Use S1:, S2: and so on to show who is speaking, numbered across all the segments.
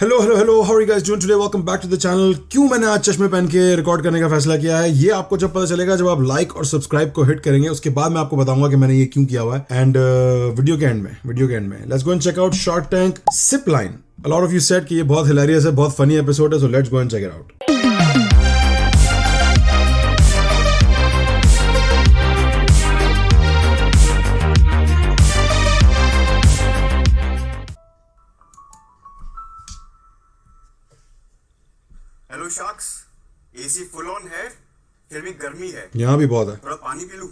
S1: Hello how are you guys doing today welcome back to the channel. क्यों मैंने आज चश्मे पहन के रिकॉर्ड करने का फैसला किया है ये आपको जब पता चलेगा जब आप लाइक और सब्सक्राइब को हिट करेंगे। उसके बाद मैं आपको बताऊंगा कि मैंने ये क्यों किया हुआ है। एंड वीडियो के एंड में let's go and check out Shark Tank Sipline. A lot of you said कि ये बहुत हिलेरियस है, बहुत फनी एपिसोड है, so let's go and check it out.
S2: Hello sharks, AC full on है, फिर भी गर्मी है।
S1: यहाँ भी बहुत है।
S2: थोड़ा पानी पी लूं?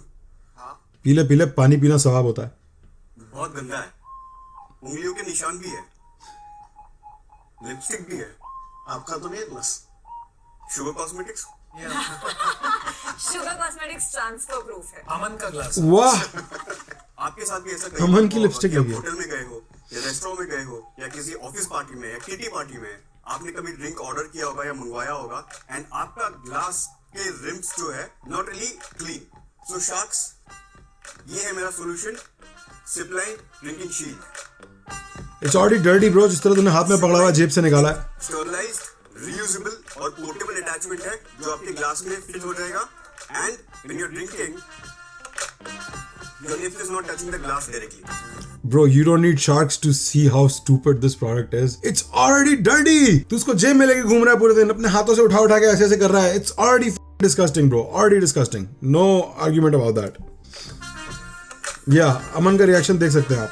S2: हाँ।
S1: पी ले, पानी पीना सवाब होता है।
S2: बहुत गंदा है, उंगलियों के निशान भी है, लिपस्टिक भी है। आपका तो नहीं है बस? Sugar cosmetics?
S3: Sugar cosmetics transfer proof है।
S4: अमन का ग्लास।
S1: वाह,
S2: आपके साथ भी ऐसा
S1: अमन की लिपस्टिक लगी है।
S2: होटल में गए हो या रेस्टोरेंट में गए हो या किसी ऑफिस पार्टी में या किटी पार्टी में आपने कभी ड्रिंक ऑर्डर किया होगा या मंगवाया होगा एंड आपका ग्लास के रिम्स जो है not really clean. So sharks, ये है मेरा solution, Sipline drinking shield.
S1: It's already dirty bro, जिस तरह तूने हाथ में पकड़ा हुआ जेब से निकाला है।
S2: स्टरलाइज्ड, रीयूजेबल और पोर्टेबल अटैचमेंट है जो आपके ग्लास में फिट हो जाएगा and when you are drinking your lips is not touching the glass directly.
S1: Bro, you don't need sharks to see how stupid this product is. It's already dirty. तू उसको जेब में लेके घूम रहा है पूरे दिन, अपने हाथों से उठा के ऐसे कर रहा है। It's already disgusting, bro. Already disgusting. No argument about that. Yeah, अमन का रिएक्शन देख सकते हैं आप।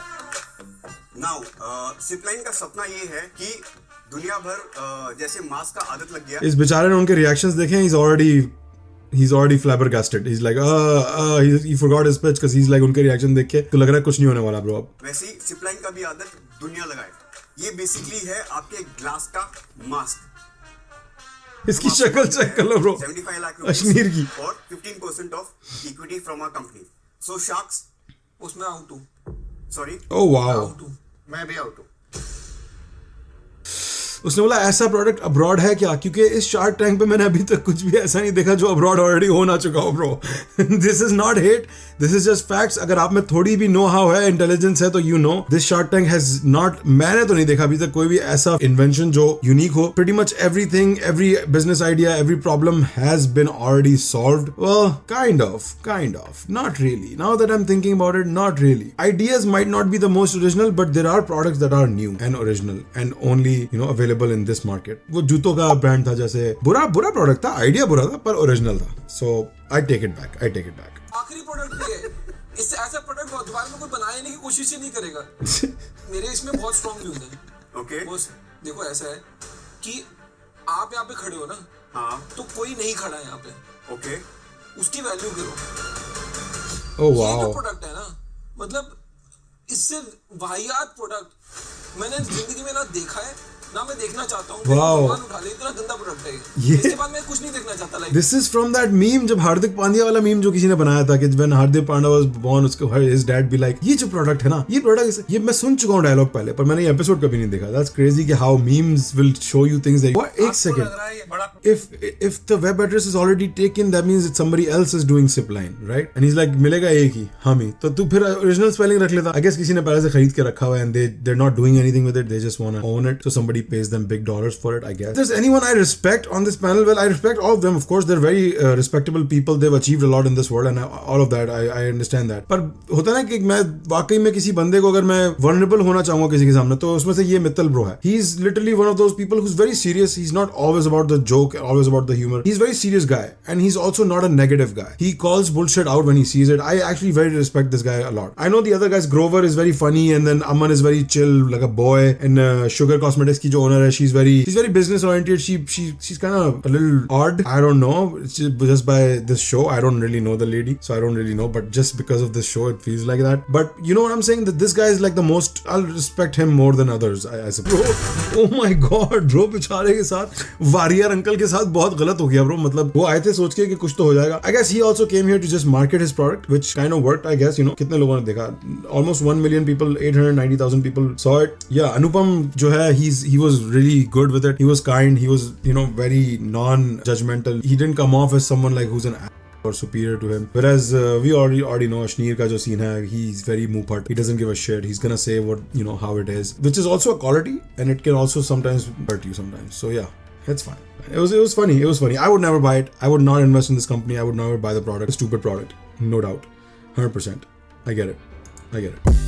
S2: Now, सिपलाइन का सपना ये है कि दुनिया भर जैसे मास्क का आदत लग गया।
S1: इस बेचारे ने उनके रिएक्शंस देखे। He's already flabbergasted. He's like, he forgot his pitch because he's like, उनके रिएक्शन देख के तो लग रहा है कुछ नहीं होने वाला ब्रो अब।
S2: वैसे ही सिपलाइन का भी आदत दुनिया लगाए। ये बेसिकली है आपके ग्लास का मास्क।
S1: इसकी शक्ल चेक कर लो ब्रो,
S2: 75 लाख
S1: अशनीर की।
S2: और 15% of equity from our company. So sharks,
S4: उसमें आउट हूँ।
S2: Sorry,
S1: Oh wow.
S4: आउट हूँ।
S2: मैं भी आउट हूँ।
S1: उसने बोला ऐसा प्रोडक्ट अब्रॉड है क्या, क्योंकि इस शार्क टैंक पे मैंने अभी तक कुछ भी ऐसा नहीं देखा जो अब्रॉड ऑलरेडी हो ना चुका हो bro. This is not hate, this is just facts. अगर आप में थोड़ी भी नो हाउ है, इंटेलिजेंस है, तो you know this shark tank has not, मैंने तो नहीं देखा अभी तक कोई भी ऐसा इन्वेंशन जो यूनिक हो। Pretty much everything, every business idea, every problem has been already solved. Well, kind of, not really. Now that I am thinking about it, not really. Ideas might not be the most original, but there are products that are new and original and only available in this market. वो जूतों का brand था, जैसे बुरा product था, idea बुरा था पर ओरिजिनल था। सो आई टेक इट बैक।
S4: आखिरी प्रोडक्ट भी है, इससे ऐसा प्रोडक्ट दोबारा में कोई बनाने की कोशिश ही नहीं करेगा। मेरे इसमें बहुत स्ट्रॉन्ग व्यूज हैं।
S2: ओके,
S4: बस देखो ऐसा है कि आप यहाँ पे खड़े हो ना,
S2: हाँ,
S4: तो कोई नहीं खड़ा है यहाँ पे,
S2: ओके,
S4: उसकी वैल्यू करो।
S1: ओह
S4: ये
S1: वाओ,
S4: जो प्रोडक्ट है ना, मतलब इससे वाहियात प्रोडक्ट मैंने जिंदगी में ना देखा है ना मैं देखना चाहता हूँ।
S1: Wow.
S4: भगवान उठा ले, इतना गंदा प्रोडक्ट है
S1: ये
S4: इसके बाद मैं कुछ नहीं देखना चाहता। Like
S1: this is from that meme, जब हार्दिक पांड्या वाला मीम जो किसी ने बनाया था कि when Hardik Pandya was born, उसको हिज डैड बी लाइक, ये जो प्रोडक्ट है ना, ये प्रोडक्ट, ये मैं सुन चुका हूँ डायलॉग पहले, पर मैंने ये एपिसोड कभी नहीं देखा। दैट्स क्रेजी कि how memes will show you things like, एक second, if the web address is already taken, that means that somebody else is doing Sippline, right? And he's like, मिलेगा एक ही, हम ही, तो तू फिर ओरिजिनल स्पेलिंग रख लेता। I guess किसी ने पहले से खरीद के रखा हुआ है and they're not doing anything with it, they just want to own it, so somebody pays them big dollars for it, I guess. If there's anyone I respect on this panel, well, I respect all of them, of course. They're very respectable people, they've achieved a lot in this world and all of that, I understand that. पर होता है ना कि मैं वाकई में किसी बंदे को अगर मैं vulnerable होना चाहूंगा किसी के सामने, तो उसमें से ये मित्तल ब्रो है। He's literally one of those people who's very serious. He's not always about the joke, always about the humor. He's a very serious guy and he's also not a negative guy. He calls bullshit out when he sees it. I actually very respect this guy a lot. I know the other guys, Grover is very funny and then Aman is very chill like a boy, and Sugar Cosmetics की जो owner है, she's very business oriented. She's kind of a little odd. I don't know. It's just by this show. I don't really know the lady, so I don't really know, but just because of this show it feels like that. But you know what I'm saying, that this guy is like the most, I'll respect him more than others, I suppose. Oh my god bro, बेचारे के साथ, warrior uncle के साथ बहुत गलत हो गया bro. मतलब वो आए थे सोच के कि कुछ तो हो जाएगा। I guess he also came here to just market his product, which kind of worked, I guess. कितने लोगों ने देखा? Almost 1 million people, 890,000 people saw it. Yeah, Anupam जो है, he was really good with it. He was kind. He was very non-judgmental. He didn't come off as someone like who's an or superior to him. Whereas we already know Ashneer ka jo scene hai, he's very mupat. He doesn't give a shit. He's gonna say what, you know, how it is, which is also a quality, and it can also sometimes hurt you sometimes. So yeah, it's fine. It was funny. It was funny. I would never buy it. I would not invest in this company. I would never buy the product. A stupid product, no doubt, 100%. I get it.